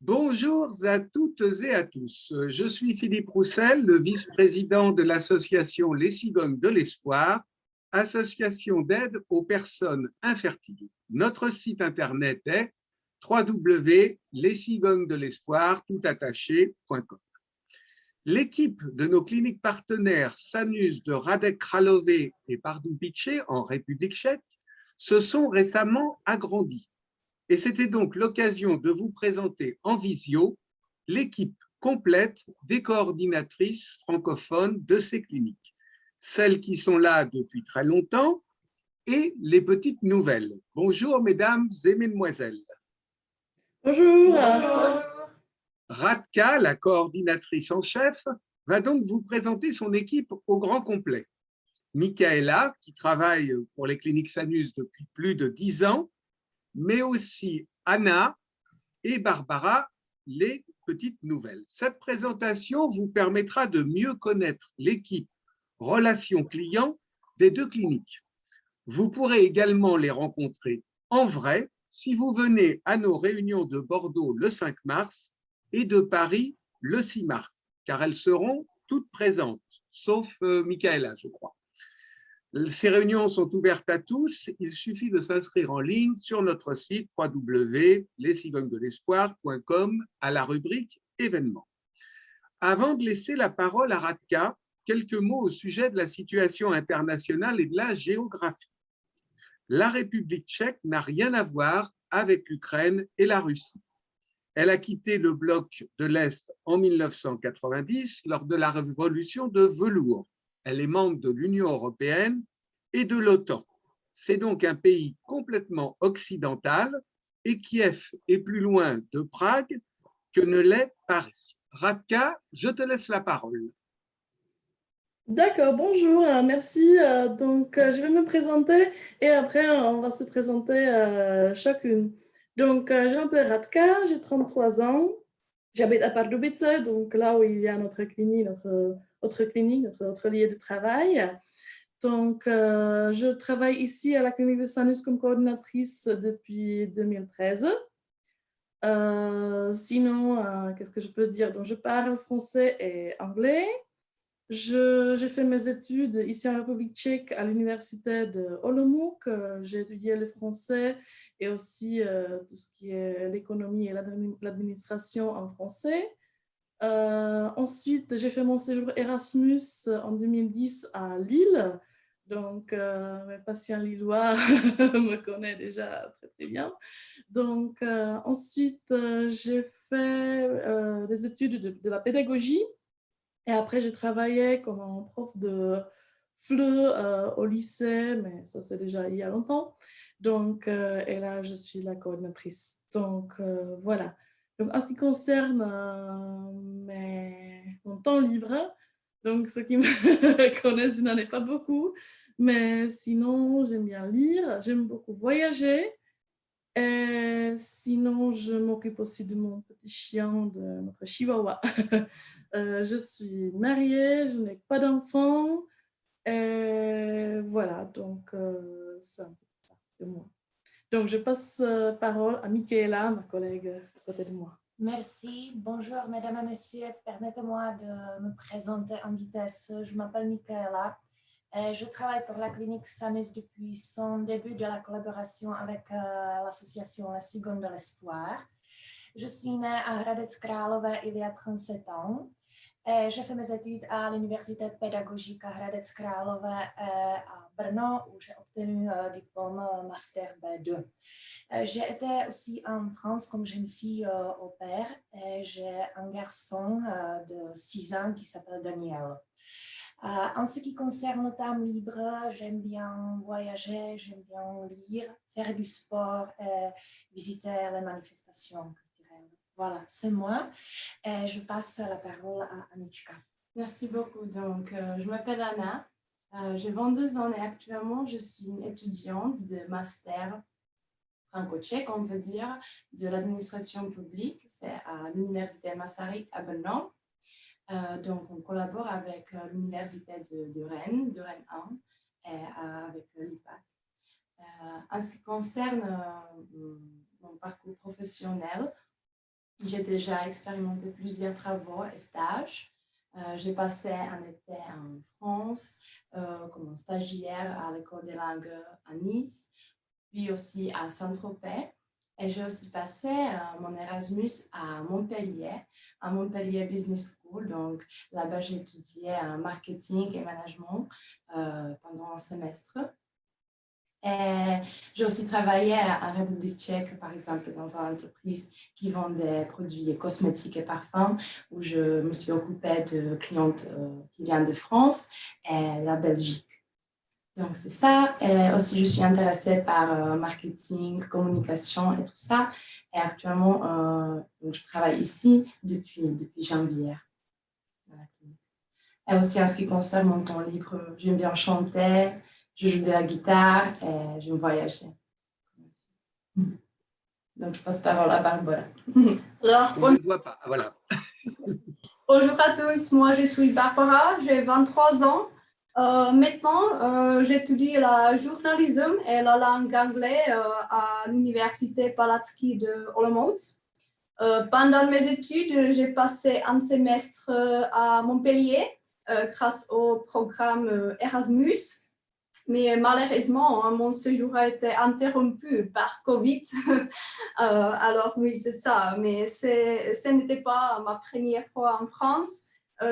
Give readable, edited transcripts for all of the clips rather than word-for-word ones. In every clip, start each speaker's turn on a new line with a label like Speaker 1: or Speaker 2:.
Speaker 1: Bonjour à toutes et à tous. Je suis Philippe Roussel, le vice-président de l'association Les Cigognes de l'Espoir, association d'aide aux personnes infertiles. Notre site internet est www.lescigognesdelespoir.com. L'équipe de nos cliniques partenaires Sanus de Hradec Králové et Pardubice en République tchèque se sont récemment agrandies. Et c'était donc l'occasion de vous présenter en visio l'équipe complète des coordinatrices francophones de ces cliniques, celles qui sont là depuis très longtemps et les petites nouvelles. Bonjour mesdames et mesdemoiselles.
Speaker 2: Bonjour.
Speaker 1: Radka, la coordinatrice en chef, va donc vous présenter son équipe au grand complet. Michaela, qui travaille pour les cliniques Sanus depuis plus de 10 ans, mais aussi Anna et Barbara, les petites nouvelles. Cette présentation vous permettra de mieux connaître l'équipe relations clients des deux cliniques. Vous pourrez également les rencontrer en vrai si vous venez à nos réunions de Bordeaux le 5 mars et de Paris le 6 mars, car elles seront toutes présentes, sauf Michaela, je crois. Ces réunions sont ouvertes à tous. Il suffit de s'inscrire en ligne sur notre site www.lescigognesdelespoir.com à la rubrique événements. Avant de laisser la parole à Radka, quelques mots au sujet de la situation internationale et de la géographie. La République tchèque n'a rien à voir avec l'Ukraine et la Russie. Elle a quitté le bloc de l'Est en 1990 lors de la révolution de velours. Elle est membre de l'Union européenne et de l'OTAN. C'est donc un pays complètement occidental et Kiev est plus loin de Prague que ne l'est Paris. Radka, je te laisse la parole.
Speaker 2: D'accord, bonjour, merci. Je vais me présenter et après, on va se présenter chacune. Donc, je m'appelle Radka, j'ai 33 ans. J'habite à Pardubice, donc là où il y a notre clinique, notre lieu de travail. Donc, je travaille ici à la clinique de Sanus comme coordinatrice depuis 2013. Sinon, qu'est-ce que je peux dire? Donc, je parle français et anglais. J'ai fait mes études ici en République tchèque à l'université de Olomouc. J'ai étudié le français et aussi tout ce qui est l'économie et l'administration en français. Ensuite, j'ai fait mon séjour Erasmus en 2010 à Lille. Donc, mes patients lillois me connaissent déjà très, très bien. Donc, ensuite, j'ai fait des études de la pédagogie. Et après, j'ai travaillé comme prof de FLE au lycée, mais ça, c'est déjà il y a longtemps. Donc, et là, je suis la coordinatrice. Donc, voilà. Donc, en ce qui concerne mon temps libre, donc ceux qui me connaissent, je n'en ai pas beaucoup, mais sinon, j'aime bien lire, j'aime beaucoup voyager. Et sinon, je m'occupe aussi de mon petit chien, de notre chihuahua. Je suis mariée, je n'ai pas d'enfant. Et voilà, donc c'est moi. Donc, je passe parole à Michaela, ma collègue à côté de moi.
Speaker 3: Merci. Bonjour, mesdames et messieurs. Permettez-moi de me présenter en vitesse. Je m'appelle Michaela. Je travaille pour la clinique Sanus depuis son début de la collaboration avec l'association Les Cigognes de l'Espoir. Je suis née à Hradec Králové il y a 37 ans. J'ai fait mes études à l'université pédagogique à Hradec Králové à Brno, où j'ai obtenu diplôme master B2. J'ai été aussi en France comme jeune fille au père et j'ai un garçon de 6 ans qui s'appelle Daniel. En ce qui concerne le temps libre, j'aime bien voyager, j'aime bien lire, faire du sport et visiter les manifestations culturelles. Voilà, c'est moi. Et je passe la parole à Anička.
Speaker 4: Merci beaucoup. Donc, je m'appelle Anna, j'ai 22 ans et actuellement, je suis une étudiante de master franco-tchèque, on peut dire, de l'administration publique. C'est à l'université Masaryk à Brno. Donc, on collabore avec l'université de Rennes 1 et avec l'IPAC. En ce qui concerne mon parcours professionnel, J'ai déjà expérimenté plusieurs travaux et stages. J'ai passé un été en France comme stagiaire à l'école des langues à Nice, puis aussi à Saint-Tropez. Et j'ai aussi passé mon Erasmus à Montpellier Business School. Donc là-bas, j'ai étudié marketing et management pendant un semestre. Et j'ai aussi travaillé en République tchèque, par exemple, dans une entreprise qui vend des produits cosmétiques et parfums, où je me suis occupée de clientes qui viennent de France et la Belgique. Donc, c'est ça. Et aussi, je suis intéressée par marketing, communication et tout ça. Et actuellement, donc, je travaille ici depuis janvier. Et aussi, en ce qui concerne mon temps libre, j'aime bien chanter, je joue de la guitare et j'aime voyager. Donc, je passe parole à Barbara.
Speaker 3: Alors,
Speaker 1: On ne voit pas, voilà.
Speaker 3: bonjour à tous, moi je suis Barbara, j'ai 23 ans. Maintenant, j'étudie le journalisme et la langue anglaise à l'université Palatsky de Olomouc. Pendant mes études, j'ai passé un semestre à Montpellier grâce au programme Erasmus. Mais malheureusement, mon séjour a été interrompu par Covid. Alors oui, c'est ça. Mais ce n'était pas ma première fois en France.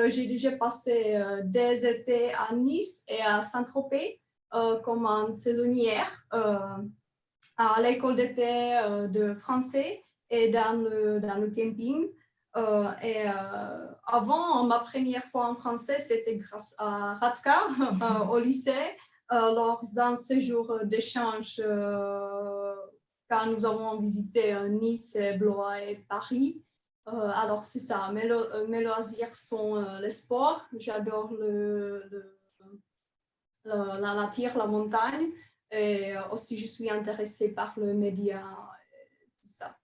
Speaker 3: J'ai déjà passé des étés à Nice et à Saint-Tropez comme en saisonnière à l'école d'été de français et dans le camping. Avant, ma première fois en français, c'était grâce à Radka au lycée, lors d'un séjour d'échange quand nous avons visité Nice, Blois et Paris. Alors, c'est ça. Mes loisirs sont les sports. J'adore la nature, la montagne. Et aussi, je suis intéressée par le média, tout ça.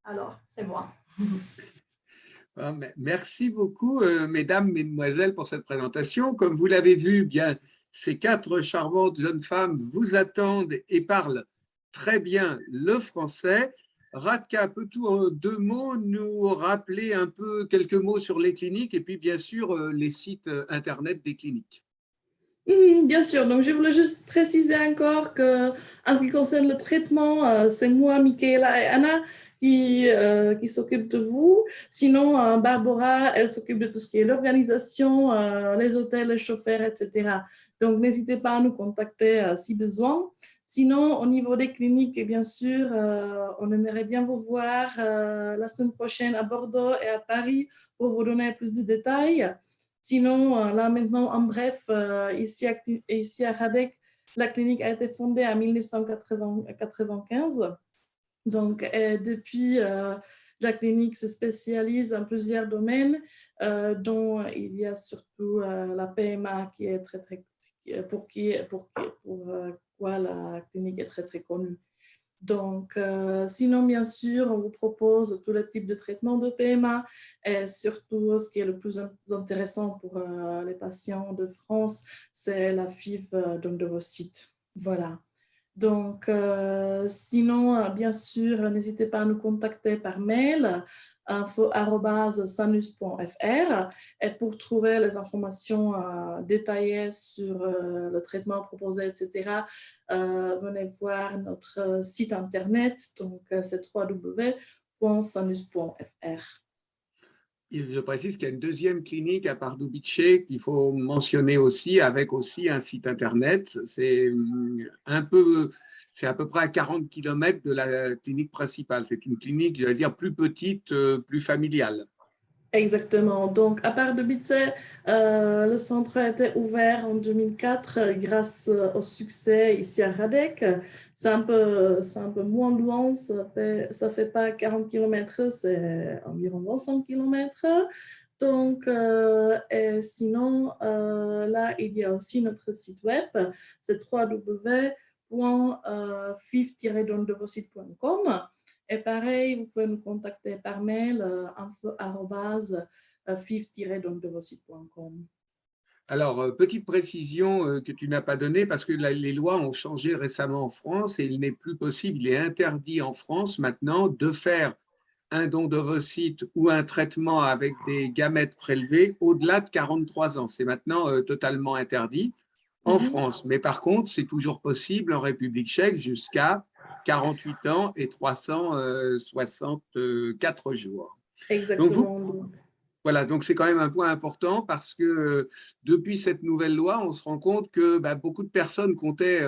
Speaker 3: Alors, c'est moi.
Speaker 1: Merci beaucoup, mesdames, mesdemoiselles, pour cette présentation. Comme vous l'avez vu, bien, ces 4 charmantes jeunes femmes vous attendent et parlent très bien le français. Radka, peux-tu en 2 mots nous rappeler un peu quelques mots sur les cliniques et puis bien sûr les sites internet des cliniques?
Speaker 2: Bien sûr, donc je voulais juste préciser encore que en ce qui concerne le traitement, c'est moi, Michaela et Anna qui s'occupent de vous. Sinon, Barbara, elle s'occupe de tout ce qui est l'organisation, les hôtels, les chauffeurs, etc. Donc, n'hésitez pas à nous contacter si besoin. Sinon, au niveau des cliniques, bien sûr, on aimerait bien vous voir la semaine prochaine à Bordeaux et à Paris pour vous donner plus de détails. Sinon, là maintenant, en bref, ici à Radek, la clinique a été fondée en 1995. Donc, depuis, la clinique se spécialise en plusieurs domaines, dont il y a surtout la PMA qui est pour quoi la clinique est très, très connue. Donc, sinon, bien sûr, on vous propose tous les types de traitements de PMA et surtout, ce qui est le plus intéressant pour les patients de France, c'est la FIV de vos sites. Voilà. Donc, sinon, bien sûr, n'hésitez pas à nous contacter par mail info@sanus.fr et pour trouver les informations détaillées sur le traitement proposé, etc., venez voir notre site internet, donc c'est www.sanus.fr.
Speaker 1: Je précise qu'il y a une deuxième clinique à Pardubice qu'il faut mentionner aussi, avec aussi un site internet. C'est à peu près à 40 km de la clinique principale. C'est une clinique, j'allais dire, plus petite, plus familiale.
Speaker 2: Exactement. Donc, à Pardubice, le centre a été ouvert en 2004 grâce au succès ici à Radek. C'est un peu moins loin, ça fait pas 40 km, c'est environ 25 km. Donc, et sinon, là, il y a aussi notre site web, c'est www.fiv-dondevosite.com. Et pareil, vous pouvez nous contacter par mail info@fiv-dondevosite.com.
Speaker 1: Alors, petite précision que tu n'as pas donnée, parce que les lois ont changé récemment en France et il n'est plus possible, il est interdit en France maintenant de faire un don d'ovocytes ou un traitement avec des gamètes prélevés au-delà de 43 ans. C'est maintenant totalement interdit en France. Mais par contre, c'est toujours possible en République tchèque jusqu'à 48 ans et 364 jours.
Speaker 2: Exactement.
Speaker 1: Voilà, donc c'est quand même un point important parce que depuis cette nouvelle loi, on se rend compte que beaucoup de personnes comptaient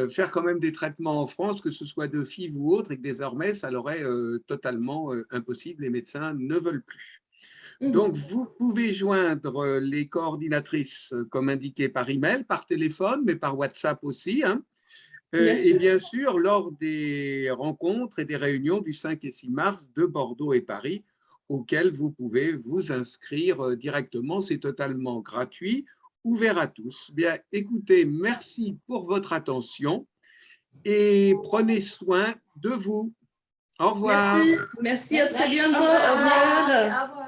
Speaker 1: faire quand même des traitements en France, que ce soit de FIV ou autre, et que désormais, ça leur est totalement impossible. Les médecins ne veulent plus. Donc, vous pouvez joindre les coordinatrices, comme indiqué par email, par téléphone, mais par WhatsApp aussi, hein. Et bien sûr, lors des rencontres et des réunions du 5 et 6 mars de Bordeaux et Paris, auxquelles vous pouvez vous inscrire directement. C'est totalement gratuit, ouvert à tous. Bien, écoutez, merci pour votre attention et prenez soin de vous. Au revoir.
Speaker 2: Merci, à très bientôt.
Speaker 3: Au revoir.